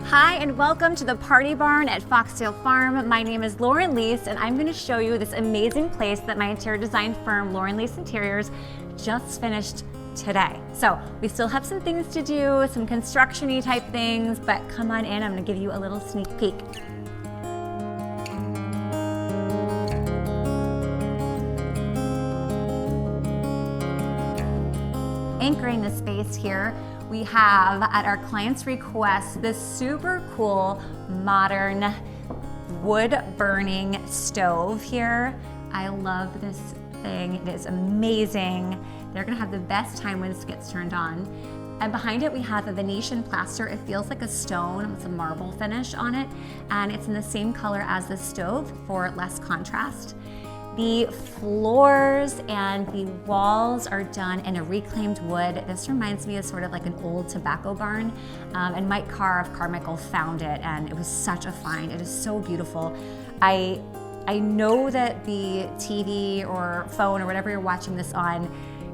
Hi and welcome to the Party Barn at Foxdale Farm. My name is Lauren Leese and I'm going to show you this amazing place that my interior design firm, Lauren Leese Interiors, just finished today. So we still have some things to do, some construction-y type things, but come on in, I'm going to give you a little sneak peek. Anchoring the space here, we have, at our client's request, this super cool modern wood burning stove here. I love this thing, it is amazing. They're gonna have the best time when this gets turned on. And behind it we have a Venetian plaster. It feels like a stone with a marble finish on it, and it's in the same color as the stove for less contrast. The floors and the walls are done in a reclaimed wood. This reminds me of sort of like an old tobacco barn. And Mike Carr of CarrMichael found it, and it was such a find. It is so beautiful. I know that the TV or phone or whatever you're watching this on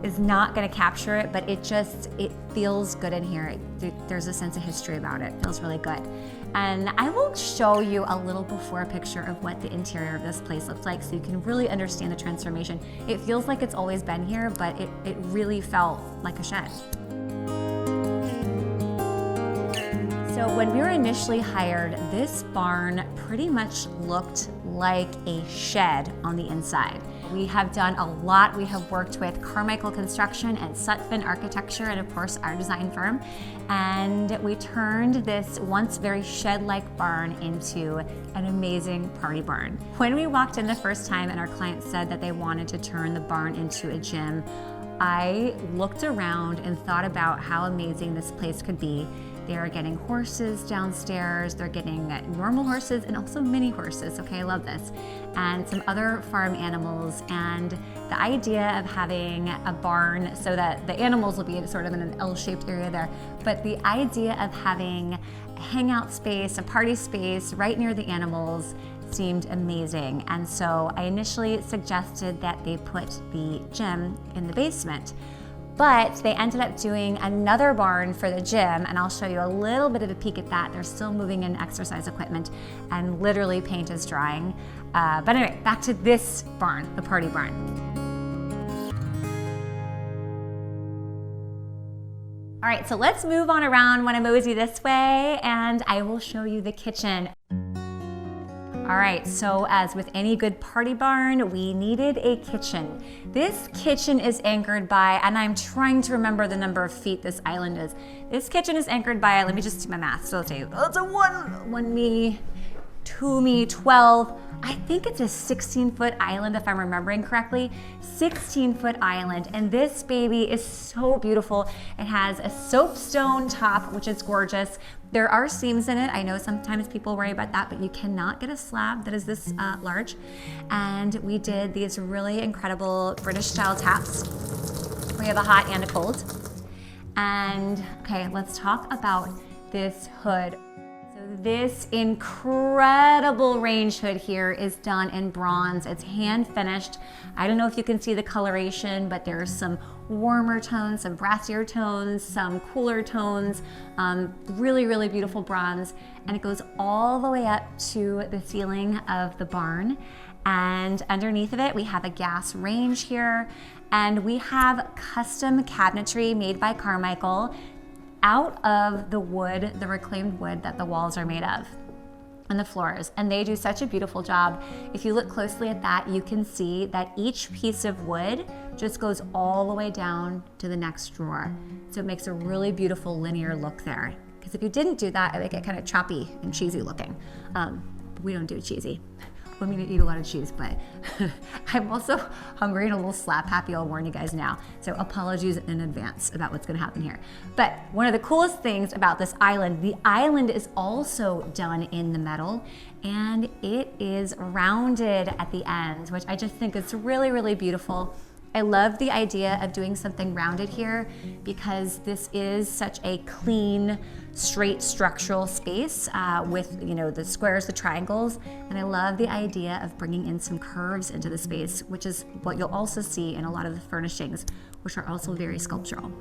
is not gonna capture it, but it feels good in here. There's a sense of history about it. It feels really good. And I will show you a little before picture of what the interior of this place looks like so you can really understand the transformation. It feels like it's always been here, but it really felt like a shed. So when we were initially hired, this barn pretty much looked like a shed on the inside. We have done a lot. We have worked with CarrMichael Construction and Sutphin Architecture and of course our design firm. And we turned this once very shed-like barn into an amazing party barn. When we walked in the first time and our client said that they wanted to turn the barn into a gym, I looked around and thought about how amazing this place could be. They are getting horses downstairs, they're getting normal horses and also mini horses, okay, I love this, and some other farm animals. And the idea of having a barn so that the animals will be sort of in an L-shaped area there, but the idea of having a hangout space, a party space right near the animals seemed amazing. And so I initially suggested that they put the gym in the basement. But they ended up doing another barn for the gym, and I'll show you a little bit of a peek at that. They're still moving in exercise equipment, and literally paint is drying. But anyway, back to this barn, the party barn. All right, so let's move on around, wanna mosey this way, and I will show you the kitchen. All right, so as with any good party barn, we needed a kitchen. This kitchen is anchored by, and I'm trying to remember the number of feet this island is. This kitchen is anchored by, let me just do my math, so let's say, it's a one me, 2 me, 12. I think it's a 16-foot island if I'm remembering correctly. 16-foot island, and this baby is so beautiful. It has a soapstone top, which is gorgeous. There are seams in it. I know sometimes people worry about that, but you cannot get a slab that is this large. And we did these really incredible British style taps. We have a hot and a cold. And okay, let's talk about this hood. This incredible range hood here is done in bronze. It's hand finished. I don't know if you can see the coloration, but there's some warmer tones, some brassier tones, some cooler tones, really, really beautiful bronze. And it goes all the way up to the ceiling of the barn. And underneath of it, we have a gas range here. And we have custom cabinetry made by CarrMichael out of the wood, the reclaimed wood that the walls are made of and the floors. And they do such a beautiful job. If you look closely at that, you can see that each piece of wood just goes all the way down to the next drawer. So it makes a really beautiful linear look there. Because if you didn't do that, it would get kind of choppy and cheesy looking. We don't do cheesy. I mean, to eat a lot of cheese, but I'm also hungry and a little slap happy. I'll warn you guys now. So apologies in advance about what's gonna happen here. But one of the coolest things about this island, the island is also done in the metal, and it is rounded at the end, which I just think is really, really beautiful. I love the idea of doing something rounded here because this is such a clean, straight structural space with the squares, the triangles, and I love the idea of bringing in some curves into the space, which is what you'll also see in a lot of the furnishings, which are also very sculptural.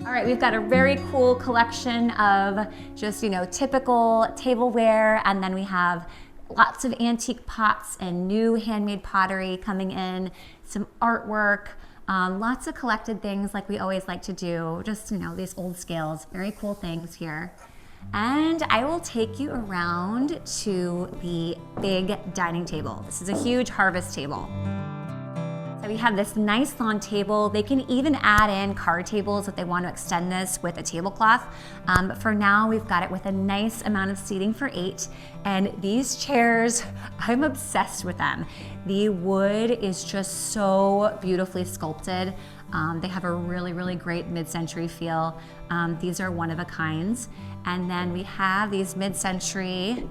All right, we've got a very cool collection of just, typical tableware, and then we have lots of antique pots and new handmade pottery coming in, some artwork, lots of collected things like we always like to do, just, these old scales, very cool things here. And I will take you around to the big dining table. This is a huge harvest table. So we have this nice long table. They can even add in card tables if they want to extend this with a tablecloth. But for now, we've got it with a nice amount of seating for 8. And these chairs, I'm obsessed with them. The wood is just so beautifully sculpted. They have a really, really great mid-century feel. These are one of a kinds. And then we have these mid-century,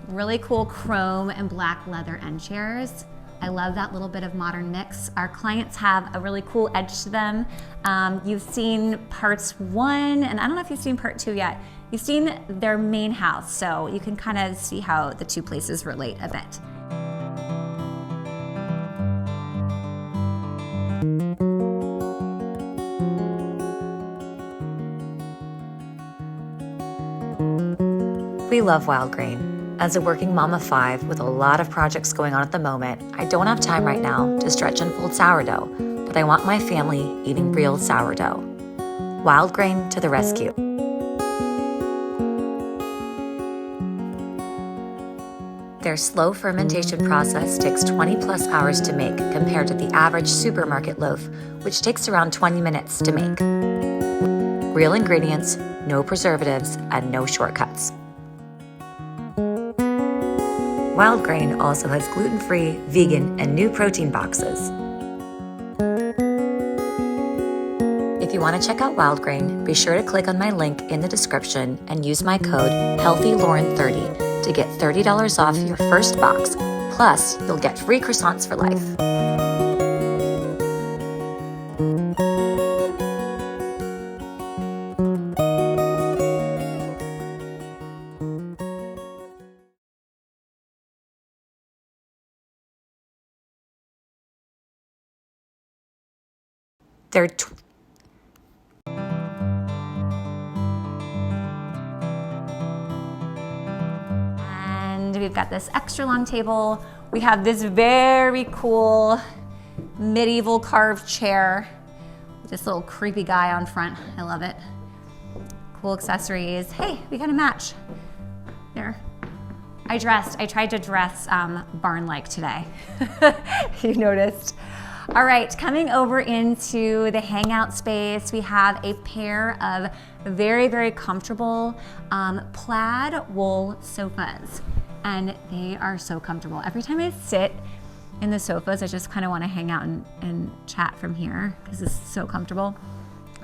really cool chrome and black leather end chairs. I love that little bit of modern mix. Our clients have a really cool edge to them. You've seen parts 1, and I don't know if you've seen part 2 yet. You've seen their main house, so you can kind of see how the two places relate a bit. We love Wildgrain. As a working mom of 5 with a lot of projects going on at the moment, I don't have time right now to stretch and fold sourdough, but I want my family eating real sourdough. Wildgrain to the rescue. Their slow fermentation process takes 20+ hours to make compared to the average supermarket loaf, which takes around 20 minutes to make. Real ingredients, no preservatives, and no shortcuts. Wildgrain also has gluten-free, vegan, and new protein boxes. If you want to check out Wildgrain, be sure to click on my link in the description and use my code HEALTHYLAUREN30 to get $30 off your first box. Plus, you'll get free croissants for life. And we've got this extra long table. We have this very cool medieval carved chair with this little creepy guy on front. I love it. Cool accessories. Hey, we got a match. There. I tried to dress barn-like today. You noticed. All right, coming over into the hangout space, we have a pair of very, very comfortable plaid wool sofas. And they are so comfortable. Every time I sit in the sofas, I just kind of want to hang out and chat from here because it's so comfortable.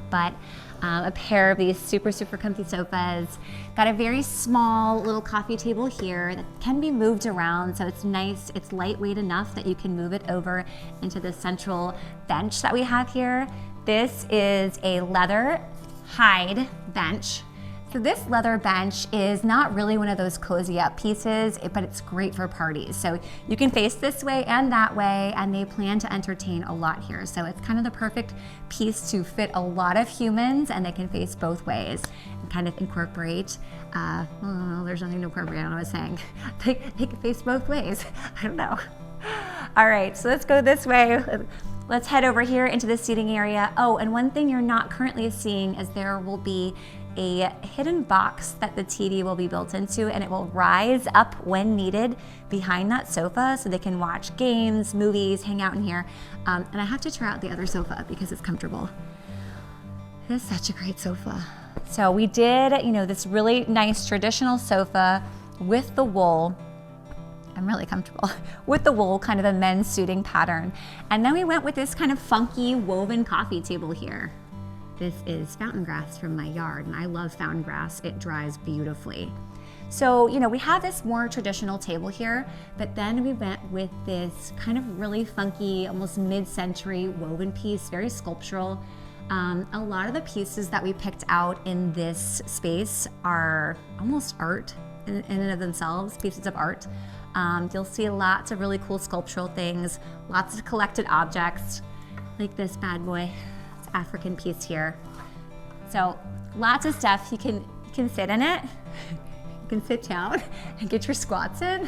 But a pair of these super, super comfy sofas. Got a very small little coffee table here that can be moved around, so it's nice. It's lightweight enough that you can move it over into the central bench that we have here. This is a leather hide bench. So this leather bench is not really one of those cozy up pieces, but it's great for parties. So you can face this way and that way, and they plan to entertain a lot here. So it's kind of the perfect piece to fit a lot of humans, and they can face both ways and kind of incorporate, there's nothing to incorporate, I don't know what I was saying. They can face both ways, I don't know. All right, so let's go this way. Let's head over here into the seating area. Oh, and one thing you're not currently seeing is there will be a hidden box that the TV will be built into, and it will rise up when needed behind that sofa so they can watch games, movies, hang out in here. And I have to try out the other sofa because it's comfortable. It is such a great sofa. So we did, this really nice traditional sofa with the wool. I'm really comfortable with the wool, kind of a men's suiting pattern. And then we went with this kind of funky woven coffee table here. This is fountain grass from my yard, and I love fountain grass. It dries beautifully. So, we have this more traditional table here, but then we went with this kind of really funky, almost mid-century woven piece, very sculptural. A lot of the pieces that we picked out in this space are almost art in and of themselves, pieces of art. You'll see lots of really cool sculptural things, lots of collected objects, like this bad boy. African piece here. So lots of stuff. You can sit in it. You can sit down and get your squats in,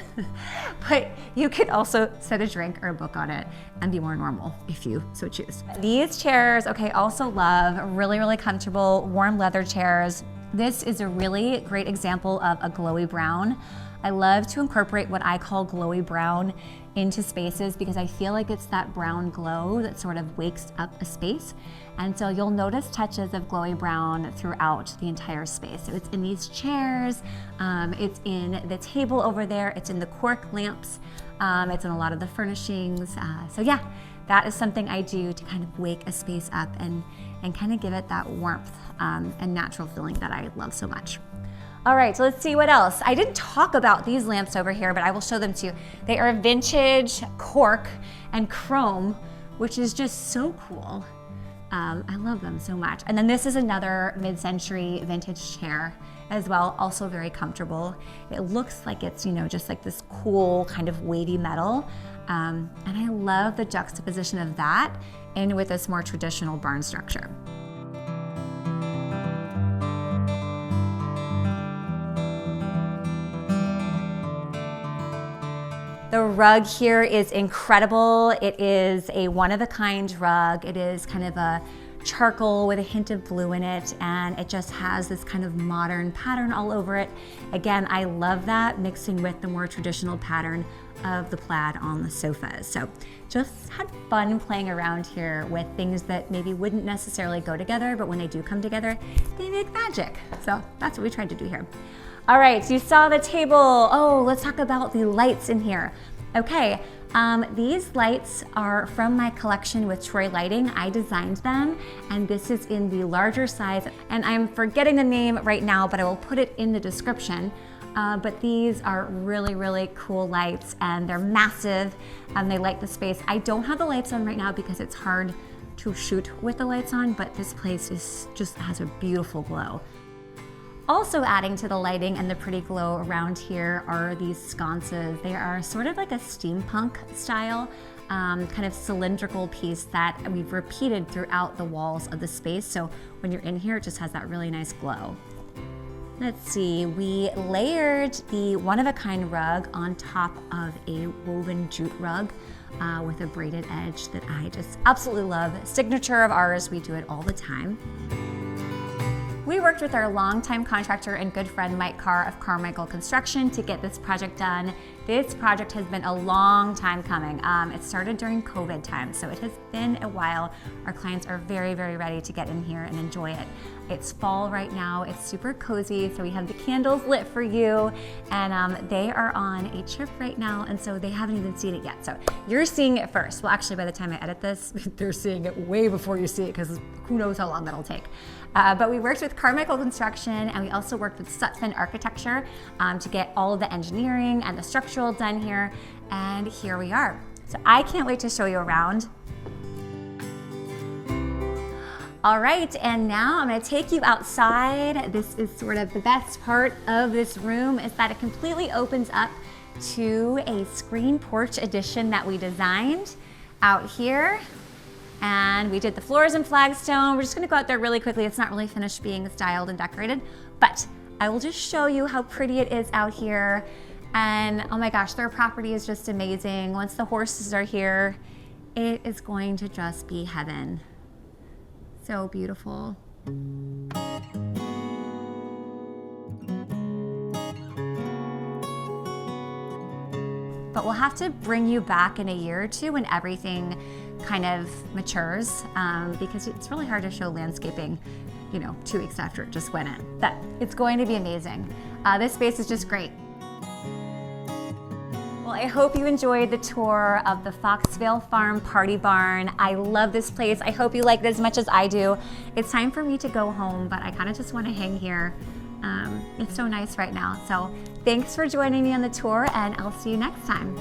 but you could also set a drink or a book on it and be more normal if you so choose. These chairs, okay, also love, really, really comfortable, warm leather chairs. This is a really great example of a glowy brown. I love to incorporate what I call glowy brown into spaces because I feel like it's that brown glow that sort of wakes up a space. And so you'll notice touches of glowy brown throughout the entire space. So it's in these chairs, it's in the table over there, it's in the cork lamps, it's in a lot of the furnishings. So yeah, that is something I do to kind of wake a space up and kind of give it that warmth and natural feeling that I love so much. All right, so let's see what else. I didn't talk about these lamps over here, but I will show them to you. They are vintage cork and chrome, which is just so cool. I love them so much. And then this is another mid-century vintage chair as well, also very comfortable. It looks like it's, you know, just like this cool kind of weighty metal. And I love the juxtaposition of that in with this more traditional barn structure. The rug here is incredible. It is a one-of-a-kind rug. It is kind of a charcoal with a hint of blue in it, and it just has this kind of modern pattern all over it. Again, I love that, mixing with the more traditional pattern of the plaid on the sofas. So just had fun playing around here with things that maybe wouldn't necessarily go together, but when they do come together, they make magic. So that's what we tried to do here. All right, so you saw the table. Oh, let's talk about the lights in here. Okay, these lights are from my collection with Troy Lighting. I designed them, and this is in the larger size, and I'm forgetting the name right now, but I will put it in the description. But these are really, really cool lights, and they're massive, and they light the space. I don't have the lights on right now because it's hard to shoot with the lights on, but this place just has a beautiful glow. Also adding to the lighting and the pretty glow around here are these sconces. They are sort of like a steampunk style, kind of cylindrical piece that we've repeated throughout the walls of the space. So when you're in here, it just has that really nice glow. Let's see, we layered the one-of-a-kind rug on top of a woven jute rug with a braided edge that I just absolutely love. Signature of ours, we do it all the time. We worked with our longtime contractor and good friend Mike Carr of CarrMichael Construction to get this project done. This project has been a long time coming. It started during COVID time, so it has been a while. Our clients are very, very ready to get in here and enjoy it. It's fall right now, it's super cozy, so we have the candles lit for you, and they are on a trip right now, and so they haven't even seen it yet. So you're seeing it first. Well, actually, by the time I edit this, they're seeing it way before you see it, because who knows how long that'll take. But we worked with CarrMichael Construction, and we also worked with Sutphin Architecture to get all of the engineering and the structural done here, and here we are. So I can't wait to show you around. All right, and now I'm gonna take you outside. This is sort of the best part of this room, is that it completely opens up to a screen porch addition that we designed out here. And we did the floors in flagstone. We're just gonna go out there really quickly. It's not really finished being styled and decorated, but I will just show you how pretty it is out here. And oh my gosh, their property is just amazing. Once the horses are here, it is going to just be heaven. So beautiful. But we'll have to bring you back in a year or two when everything kind of matures, because it's really hard to show landscaping, 2 weeks after it just went in. But it's going to be amazing. This space is just great. Well, I hope you enjoyed the tour of the Foxvale Farm Party Barn. I love this place. I hope you like it as much as I do. It's time for me to go home, but I kind of just want to hang here. It's so nice right now. So thanks for joining me on the tour, and I'll see you next time.